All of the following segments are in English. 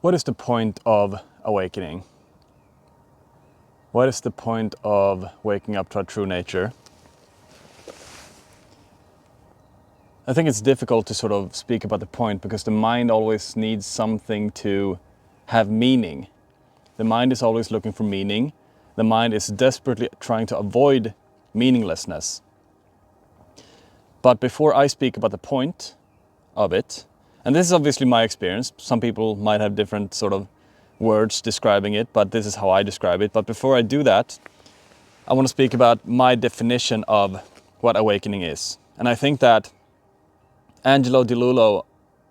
What is the point of awakening? What is the point of waking up to our true nature? I think it's difficult to sort of speak about the point because the mind always needs something to have meaning. The mind is always looking for meaning. The mind is desperately trying to avoid meaninglessness. But before I speak about the point of it, and this is obviously my experience, some people might have different sort of words describing it, but this is how I describe it. But before I do that, I want to speak about my definition of what awakening is. And I think that Angelo Di Lullo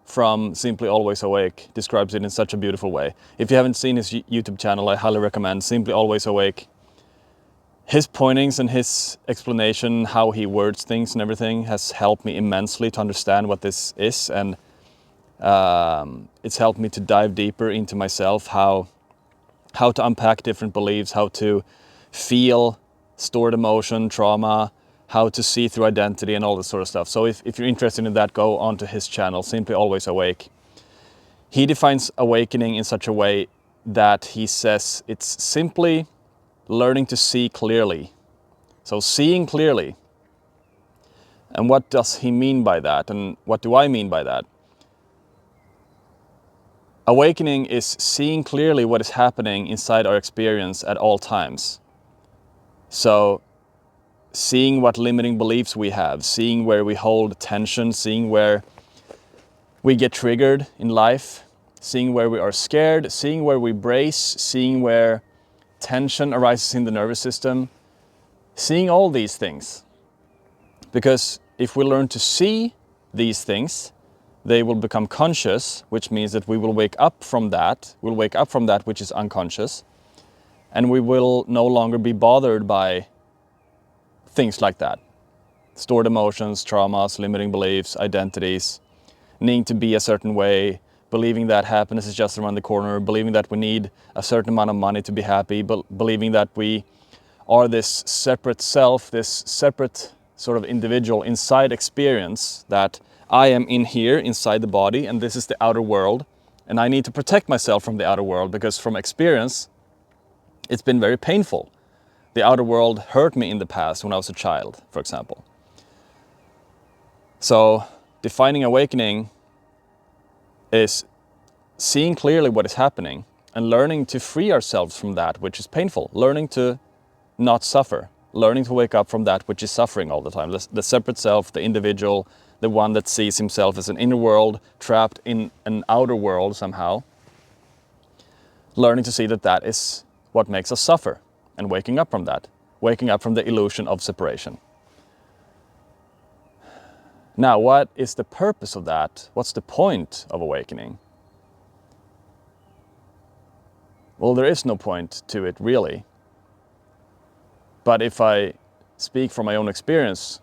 from Simply Always Awake describes it in such a beautiful way. If you haven't seen his YouTube channel, I highly recommend Simply Always Awake. His pointings and his explanation, how he words things and everything, has helped me immensely to understand what this is, and it's helped me to dive deeper into myself, how to unpack different beliefs, how to feel stored emotion, trauma, how to see through identity and all this sort of stuff. So if you're interested in that, go onto his channel, Simply Always Awake. He defines awakening in such a way that he says it's simply learning to see clearly. So seeing clearly. And what does he mean by that? And what do I mean by that? Awakening is seeing clearly what is happening inside our experience at all times. So seeing what limiting beliefs we have, seeing where we hold tension, seeing where we get triggered in life, seeing where we are scared, seeing where we brace, seeing where tension arises in the nervous system, seeing all these things. Because if we learn to see these things, they will become conscious, which means that we will wake up from that. We'll wake up from that which is unconscious, and we will no longer be bothered by things like that. Stored emotions, traumas, limiting beliefs, identities, needing to be a certain way, believing that happiness is just around the corner, believing that we need a certain amount of money to be happy, believing that we are this separate self, this separate sort of individual inside experience, that I am in here inside the body and this is the outer world, and I need to protect myself from the outer world because from experience it's been very painful. The outer world hurt me in the past when I was a child, for example. So defining awakening is seeing clearly what is happening and learning to free ourselves from that which is painful, learning to not suffer, learning to wake up from that which is suffering all the time, the separate self, the individual, the one that sees himself as an inner world trapped in an outer world somehow. Learning to see that that is what makes us suffer, and waking up from that, waking up from the illusion of separation. Now, what is the purpose of that? What's the point of awakening? Well, there is no point to it really. But if I speak from my own experience,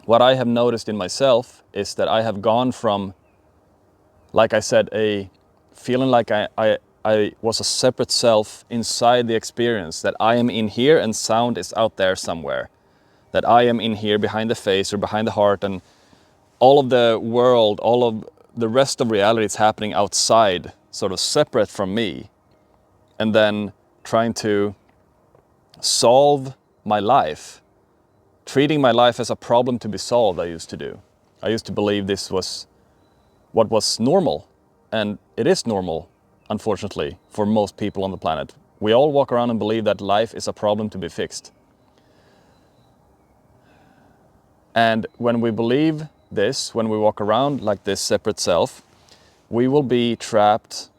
what I have noticed in myself is that I have gone from, like I said, a feeling like I was a separate self inside the experience, that I am in here and sound is out there somewhere, that I am in here behind the face or behind the heart, and all of the world, all of the rest of reality is happening outside, sort of separate from me, and then trying to solve my life. Treating my life as a problem to be solved, I used to do. I used to believe this was what was normal. And it is normal, unfortunately, for most people on the planet. We all walk around and believe that life is a problem to be fixed. And when we believe this, when we walk around like this separate self, we will be trapped,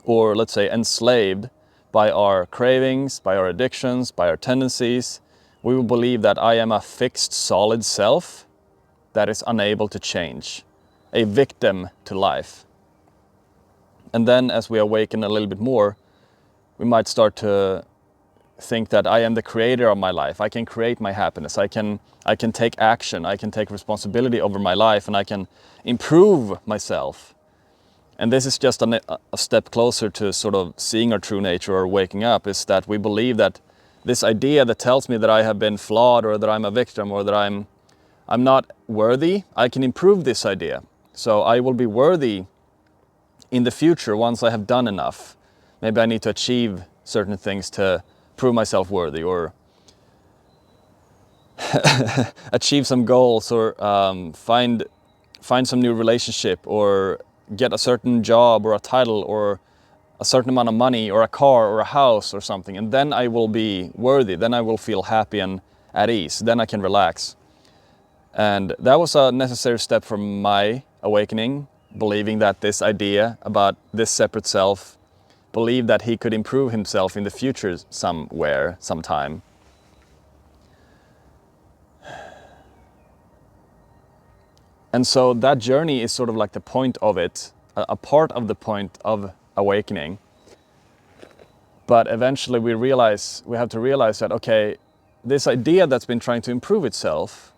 or let's say enslaved, by our cravings, by our addictions, by our tendencies. We will believe that I am a fixed, solid self that is unable to change, a victim to life. And then as we awaken a little bit more, we might start to think that I am the creator of my life. I can create my happiness. I can take action. I can take responsibility over my life, and I can improve myself. And this is just a step closer to sort of seeing our true nature or waking up, is that we believe that this idea that tells me that I have been flawed, or that I'm a victim, or that I'm not worthy, I can improve this idea. So I will be worthy in the future, once I have done enough, maybe I need to achieve certain things to prove myself worthy, or achieve some goals, or find some new relationship, or get a certain job or a title or a certain amount of money or a car or a house or something, and then I will be worthy, then I will feel happy and at ease, then I can relax. And that was a necessary step for my awakening, believing that this idea about this separate self, believed that he could improve himself in the future somewhere, sometime. And so that journey is sort of like the point of it, a part of the point of awakening. But eventually we have to realize that, okay, this idea that's been trying to improve itself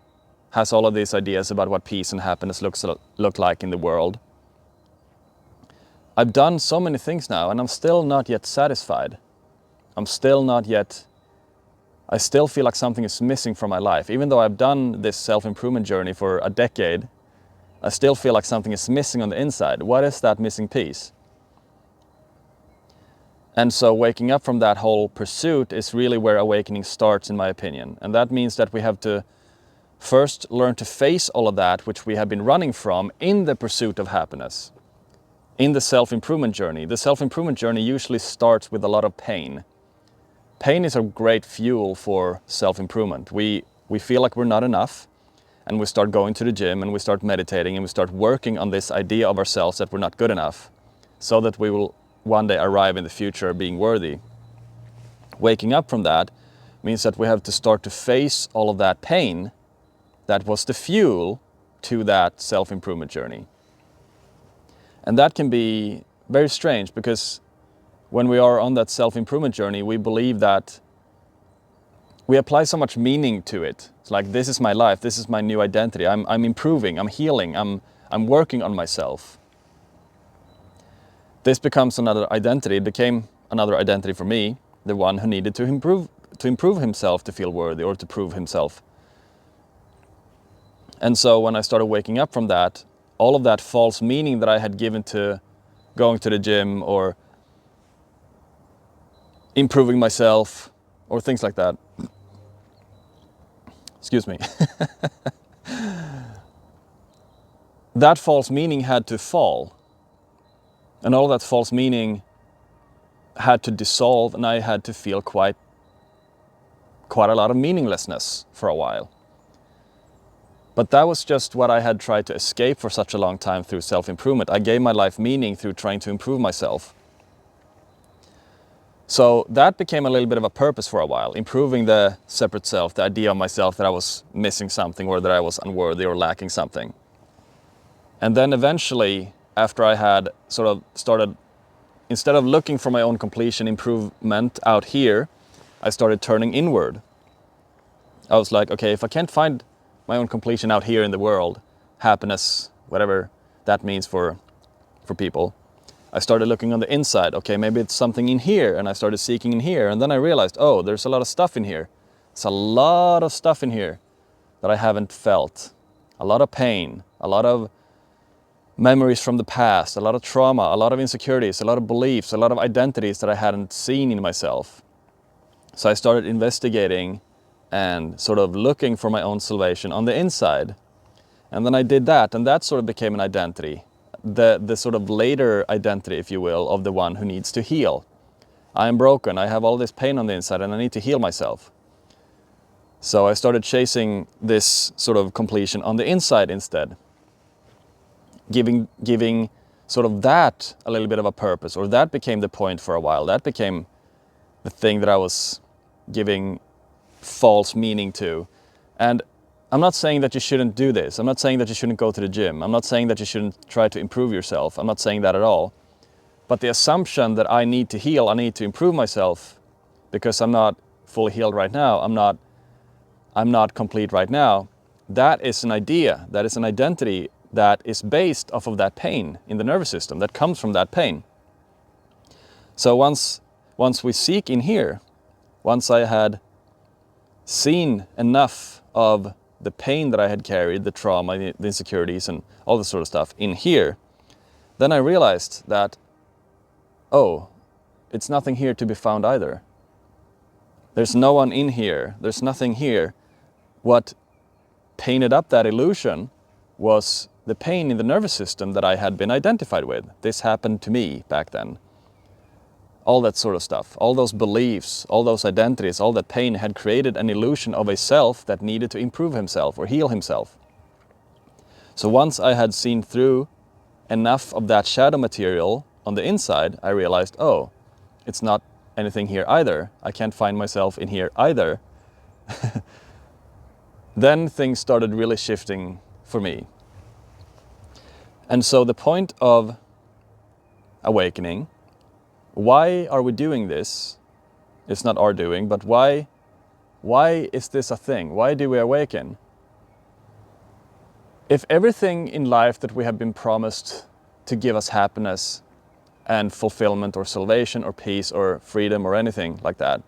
has all of these ideas about what peace and happiness look like in the world. I've done so many things now, and I'm still not yet satisfied. I still feel like something is missing from my life. Even though I've done this self-improvement journey for a decade, I still feel like something is missing on the inside. What is that missing piece? And so waking up from that whole pursuit is really where awakening starts, in my opinion. And that means that we have to first learn to face all of that which we have been running from in the pursuit of happiness, in the self-improvement journey. The self-improvement journey usually starts with a lot of pain. Pain is a great fuel for self-improvement. We feel like we're not enough, and we start going to the gym, and we start meditating, and we start working on this idea of ourselves that we're not good enough, so that we will one day arrive in the future being worthy. Waking up from that means that we have to start to face all of that pain that was the fuel to that self-improvement journey. And that can be very strange, because when we are on that self-improvement journey, we believe that we apply so much meaning to it. It's like, this is my life, this is my new identity, I'm improving, I'm healing, I'm working on myself. This becomes another identity. It became another identity for me, the one who needed to improve himself to feel worthy, or to prove himself. And so when I started waking up from that, all of that false meaning that I had given to going to the gym or improving myself or things like that. Excuse me. That false meaning had to fall. And all that false meaning had to dissolve, and I had to feel quite a lot of meaninglessness for a while. But that was just what I had tried to escape for such a long time through self-improvement. I gave my life meaning through trying to improve myself. So that became a little bit of a purpose for a while, improving the separate self, the idea of myself that I was missing something, or that I was unworthy or lacking something. And then eventually, after I had sort of started, instead of looking for my own completion, improvement out here, I started turning inward. I was like, okay, if I can't find my own completion out here in the world, happiness, whatever that means for people, I started looking on the inside. Okay, maybe it's something in here, and I started seeking in here, and then I realized, oh, there's a lot of stuff in here. There's a lot of stuff in here that I haven't felt. A lot of pain, a lot of memories from the past, a lot of trauma, a lot of insecurities, a lot of beliefs, a lot of identities that I hadn't seen in myself. So I started investigating and sort of looking for my own salvation on the inside. And then I did that, and that sort of became an identity. The sort of later identity, if you will, of the one who needs to heal. I am broken, I have all this pain on the inside, and I need to heal myself. So I started chasing this sort of completion on the inside instead. Giving sort of that a little bit of a purpose, or that became the point for a while. That became the thing that I was giving false meaning to. And I'm not saying that you shouldn't do this. I'm not saying that you shouldn't go to the gym. I'm not saying that you shouldn't try to improve yourself. I'm not saying that at all. But the assumption that I need to heal, I need to improve myself because I'm not fully healed right now, I'm not complete right now, that is an idea, that is an identity that is based off of that pain in the nervous system, that comes from that pain. So once we seek in here, once I had seen enough of the pain that I had carried, the trauma, the insecurities, and all this sort of stuff in here, then I realized that, oh, it's nothing here to be found either. There's no one in here. There's nothing here. What painted up that illusion was the pain in the nervous system that I had been identified with. This happened to me back then. All that sort of stuff, all those beliefs, all those identities, all that pain had created an illusion of a self that needed to improve himself or heal himself. So once I had seen through enough of that shadow material on the inside, I realized, oh, it's not anything here either. I can't find myself in here either. Then things started really shifting for me. And so the point of awakening, why are we doing this? It's not our doing, but why is this a thing? Why do we awaken? If everything in life that we have been promised to give us happiness and fulfillment or salvation or peace or freedom or anything like that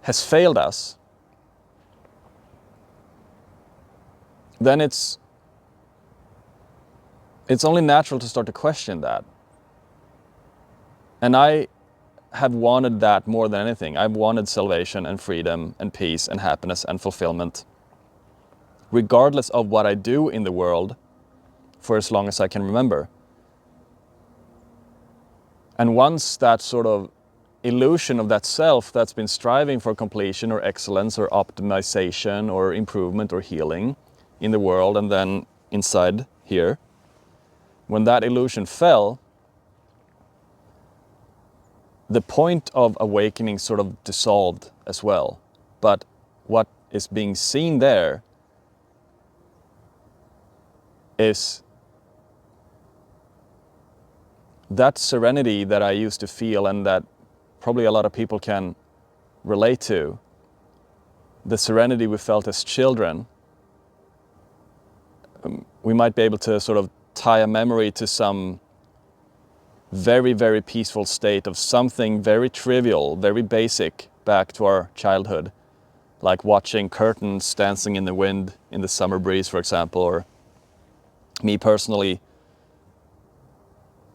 has failed us, then it's only natural to start to question that. And I have wanted that more than anything. I've wanted salvation and freedom and peace and happiness and fulfillment, regardless of what I do in the world, for as long as I can remember. And once that sort of illusion of that self that's been striving for completion or excellence or optimization or improvement or healing in the world and then inside here, when that illusion fell, the point of awakening sort of dissolved as well. But what is being seen there is that serenity that I used to feel and that probably a lot of people can relate to, the serenity we felt as children. We might be able to sort of tie a memory to some very, very peaceful state of something very trivial, very basic back to our childhood, like watching curtains dancing in the wind in the summer breeze, for example, or me personally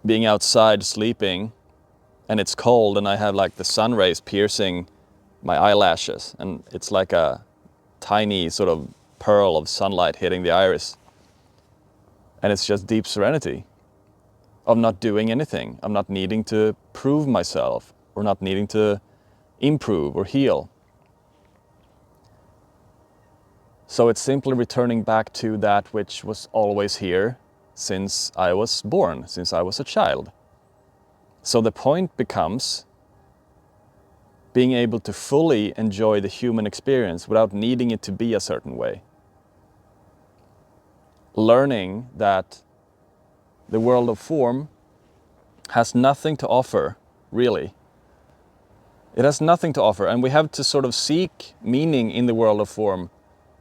being outside sleeping and it's cold and I have like the sun rays piercing my eyelashes and it's like a tiny sort of pearl of sunlight hitting the iris. And it's just deep serenity of not doing anything. I'm not needing to prove myself or not needing to improve or heal. So it's simply returning back to that which was always here since I was born, since I was a child. So the point becomes being able to fully enjoy the human experience without needing it to be a certain way. Learning that the world of form has nothing to offer, really. It has nothing to offer, and we have to sort of seek meaning in the world of form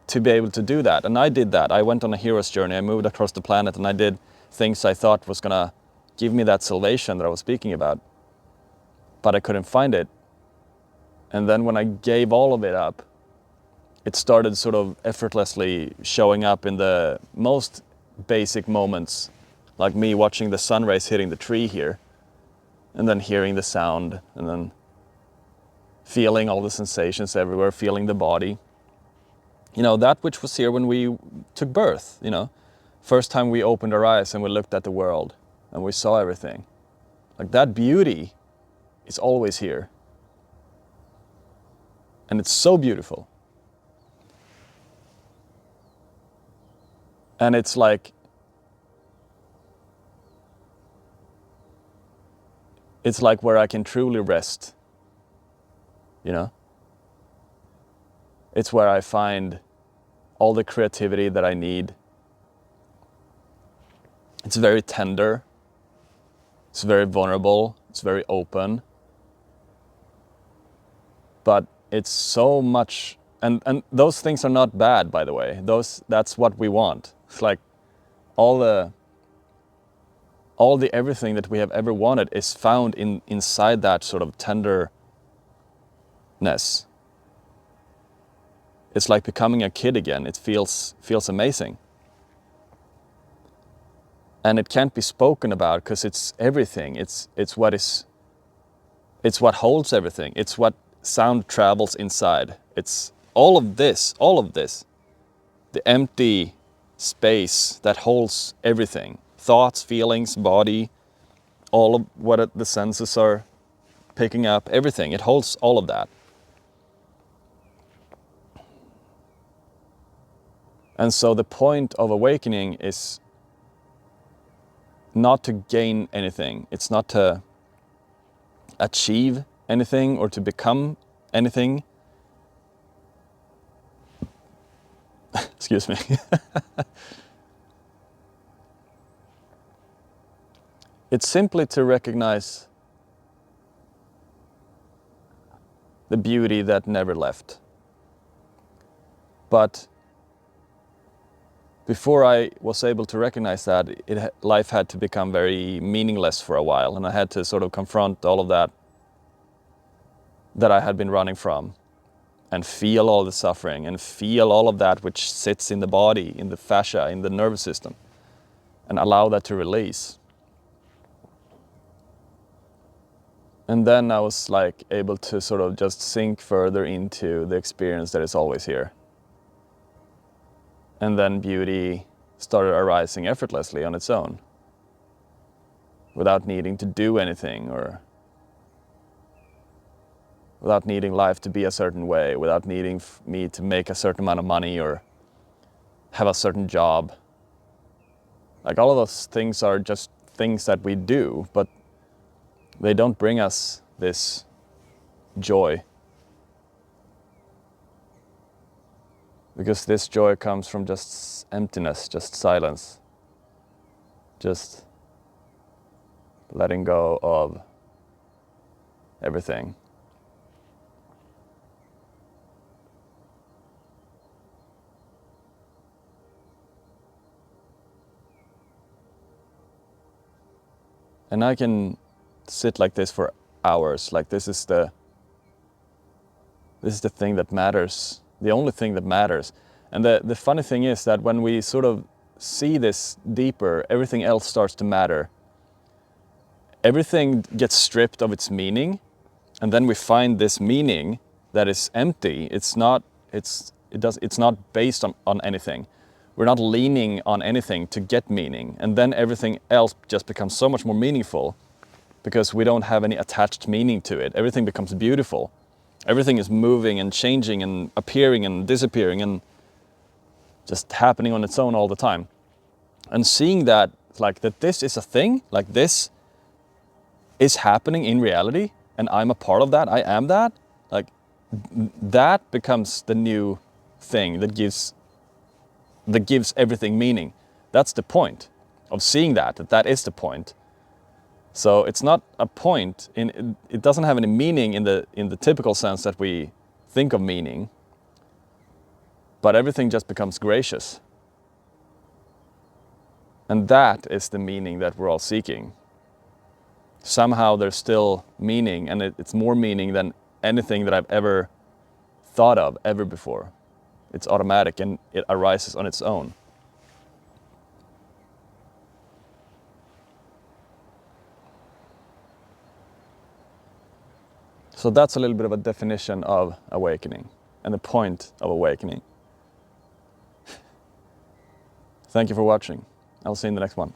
to be able to do that. And I did that. I went on a hero's journey. I moved across the planet and I did things I thought was gonna give me that salvation that I was speaking about. But I couldn't find it. And then when I gave all of it up, it started sort of effortlessly showing up in the most basic moments, like me watching the sun rays hitting the tree here, and then hearing the sound, and then feeling all the sensations everywhere, feeling the body. You know, that which was here when we took birth, you know. First time we opened our eyes and we looked at the world and we saw everything. Like that beauty is always here. And it's so beautiful. And it's like, where I can truly rest, you know? It's where I find all the creativity that I need. It's very tender. It's very vulnerable. It's very open. But it's so much, and those things are not bad, by the way. That's what we want. It's like all the everything that we have ever wanted is found inside that sort of tenderness. It's like becoming a kid again. It feels amazing. And it can't be spoken about because it's everything. It's what holds everything. It's what sound travels inside. It's all of this, the empty space that holds everything. Thoughts, feelings, body, all of what the senses are picking up, everything. It holds all of that. And so the point of awakening is not to gain anything. It's not to achieve anything or to become anything. Excuse me. It's simply to recognize the beauty that never left. But before I was able to recognize that, life had to become very meaningless for a while, and I had to sort of confront all of that I had been running from, and feel all the suffering, and feel all of that which sits in the body, in the fascia, in the nervous system, and allow that to release. And then I was like able to sort of just sink further into the experience that is always here. And then beauty started arising effortlessly on its own, without needing to do anything, or without needing life to be a certain way, without needing me to make a certain amount of money or have a certain job. Like all of those things are just things that we do, but they don't bring us this joy. Because this joy comes from just emptiness, just silence, just letting go of everything. And I can sit like this for hours, like this is the thing that matters, the only thing that matters. And the funny thing is that when we sort of see this deeper, everything else starts to matter. Everything gets stripped of its meaning, and then we find this meaning that is empty. It's not based on anything. We're not leaning on anything to get meaning, and then everything else just becomes so much more meaningful because we don't have any attached meaning to it. Everything becomes beautiful. Everything is moving and changing and appearing and disappearing and just happening on its own all the time. And seeing that, like that this is a thing, like this is happening in reality, and I'm a part of that, I am that, like that becomes the new thing that gives everything meaning. That's the point of seeing that is the point. So it's not a point, it doesn't have any meaning in the typical sense that we think of meaning, but everything just becomes gracious. And that is the meaning that we're all seeking. Somehow there's still meaning, and it's more meaning than anything that I've ever thought of ever before. It's automatic and it arises on its own. So that's a little bit of a definition of awakening and the point of awakening. Thank you for watching. I'll see you in the next one.